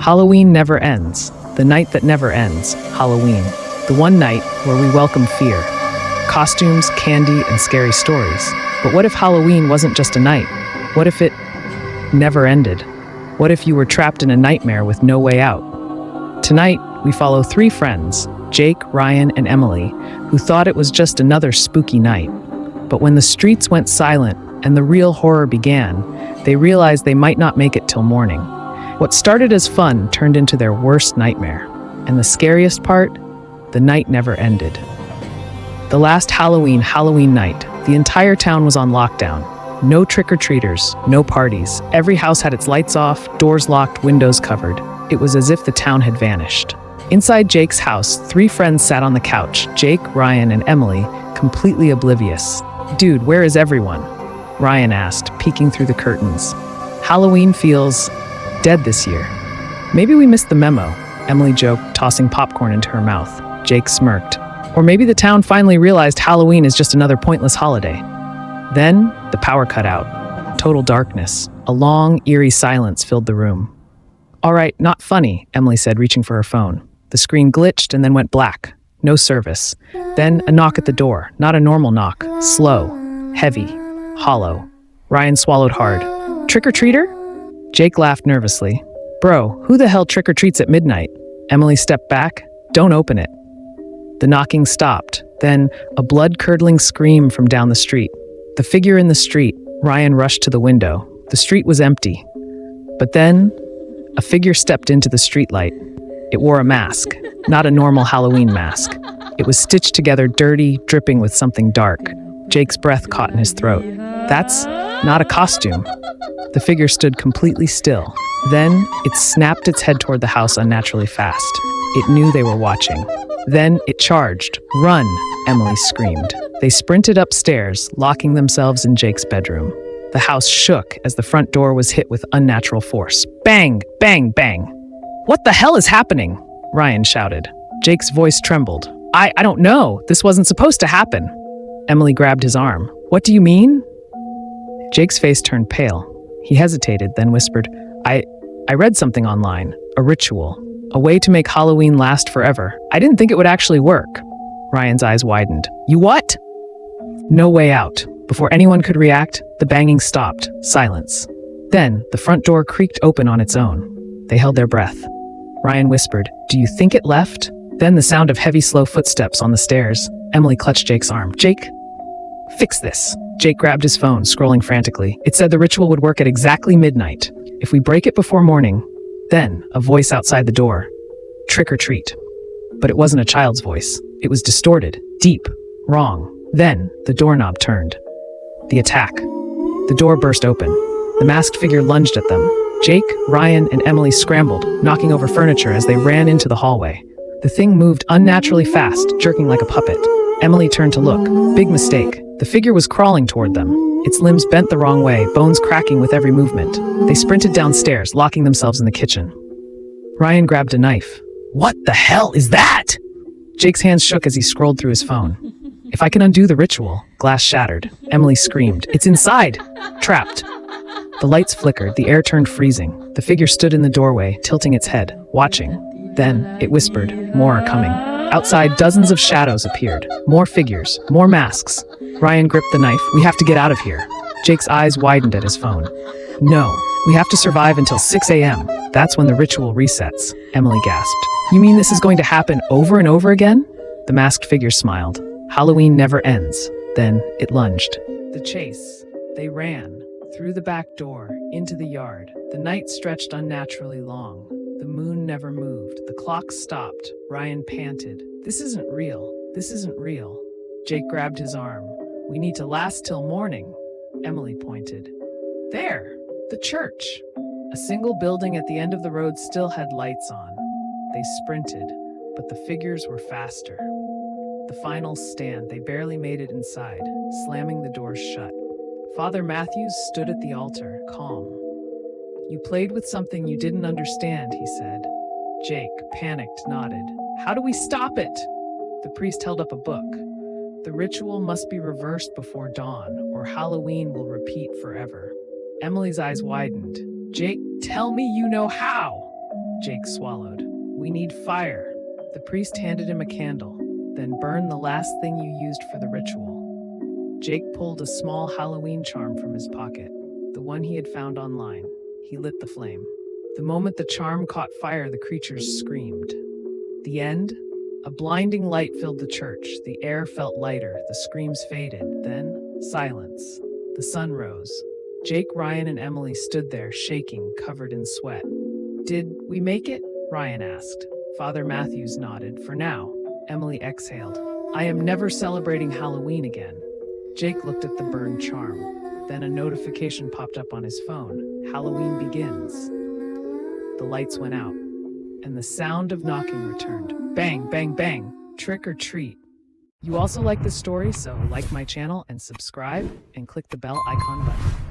Halloween never ends. The night that never ends, Halloween. The one night where we welcome fear. Costumes, candy, and scary stories. But what if Halloween wasn't just a night? What if it never ended? What if you were trapped in a nightmare with no way out? Tonight, we follow three friends, Jake, Ryan, and Emily, who thought it was just another spooky night. But when the streets went silent and the real horror began, they realized they might not make it till morning. What started as fun turned into their worst nightmare. And the scariest part? The night never ended. The last Halloween night, the entire town was on lockdown. No trick-or-treaters, no parties. Every house had its lights off, doors locked, windows covered. It was as if the town had vanished. Inside Jake's house, three friends sat on the couch, Jake, Ryan, and Emily, completely oblivious. "Dude, where is everyone?" Ryan asked, peeking through the curtains. "Halloween feels dead this year." "Maybe we missed the memo," Emily joked, tossing popcorn into her mouth. Jake smirked. "Or maybe the town finally realized Halloween is just another pointless holiday." Then, the power cut out. Total darkness. A long, eerie silence filled the room. "All right, not funny," Emily said, reaching for her phone. The screen glitched and then went black. No service. Then a knock at the door. Not a normal knock. Slow, heavy, hollow. Ryan swallowed hard. "Trick-or-treater?" Jake laughed nervously. "Bro, who the hell trick-or-treats at midnight?" Emily stepped back. "Don't open it." The knocking stopped. Then, a blood-curdling scream from down the street. The figure in the street. Ryan rushed to the window. The street was empty. But then, a figure stepped into the streetlight. It wore a mask, not a normal Halloween mask. It was stitched together, dirty, dripping with something dark. Jake's breath caught in his throat. "That's not a costume." The figure stood completely still. Then, it snapped its head toward the house unnaturally fast. It knew they were watching. Then, it charged. "Run!" Emily screamed. They sprinted upstairs, locking themselves in Jake's bedroom. The house shook as the front door was hit with unnatural force. Bang! Bang! Bang! "What the hell is happening?" Ryan shouted. Jake's voice trembled. I don't know. This wasn't supposed to happen." Emily grabbed his arm. "What do you mean?" Jake's face turned pale. He hesitated, then whispered, I read something online. A ritual. A way to make Halloween last forever. I didn't think it would actually work." Ryan's eyes widened. "You what?" No way out. Before anyone could react, the banging stopped. Silence. Then, the front door creaked open on its own. They held their breath. Ryan whispered, "Do you think it left?" Then the sound of heavy, slow footsteps on the stairs. Emily clutched Jake's arm. "Jake, fix this." Jake grabbed his phone, scrolling frantically. It said the ritual would work at exactly midnight. If we break it before morning. Then, a voice outside the door. "Trick or treat." But it wasn't a child's voice. It was distorted, deep, wrong. Then, the doorknob turned. The attack. The door burst open. The masked figure lunged at them. Jake, Ryan, and Emily scrambled, knocking over furniture as they ran into the hallway. The thing moved unnaturally fast, jerking like a puppet. Emily turned to look. Big mistake. The figure was crawling toward them. Its limbs bent the wrong way, bones cracking with every movement. They sprinted downstairs, locking themselves in the kitchen. Ryan grabbed a knife. "What the hell is that?" Jake's hands shook as he scrolled through his phone. "If I can undo the ritual." Glass shattered. Emily screamed. "It's inside!" Trapped. The lights flickered, the air turned freezing. The figure stood in the doorway, tilting its head, watching. Then, it whispered, "More are coming." Outside, dozens of shadows appeared. More figures, more masks. Ryan gripped the knife. "We have to get out of here." Jake's eyes widened at his phone. "No, we have to survive until 6 a.m. That's when the ritual resets," Emily gasped. "You mean this is going to happen over and over again?" The masked figure smiled. "Halloween never ends." Then, it lunged. The chase. They ran. Through the back door, into the yard. The night stretched unnaturally long. The moon never moved. The clock stopped. Ryan panted. "This isn't real. This isn't real." Jake grabbed his arm. "We need to last till morning." Emily pointed. "There! The church!" A single building at the end of the road still had lights on. They sprinted, but the figures were faster. The final stand, they barely made it inside, slamming the doors shut. Father Matthews stood at the altar, calm. "You played with something you didn't understand," he said. Jake, panicked, nodded. "How do we stop it?" The priest held up a book. "The ritual must be reversed before dawn, or Halloween will repeat forever." Emily's eyes widened. "Jake, tell me you know how!" Jake swallowed. We need fire. The priest handed him a candle. Then burn the last thing you used for the ritual. Jake pulled a small Halloween charm from his pocket, the one he had found online. He lit the flame. The moment the charm caught fire, the creatures screamed. The end? A blinding light filled the church. The air felt lighter. The screams faded. Then, silence. The sun rose. Jake, Ryan, and Emily stood there, shaking, covered in sweat. Did we make it? Ryan asked. Father Matthews nodded. For now. Emily exhaled. I am never celebrating Halloween again. Jake looked at the burned charm. Then a notification popped up on his phone. Halloween begins. The lights went out, and the sound of knocking returned. Bang, bang, bang. Trick or treat. You also like this story, so like my channel and subscribe and click the bell icon button.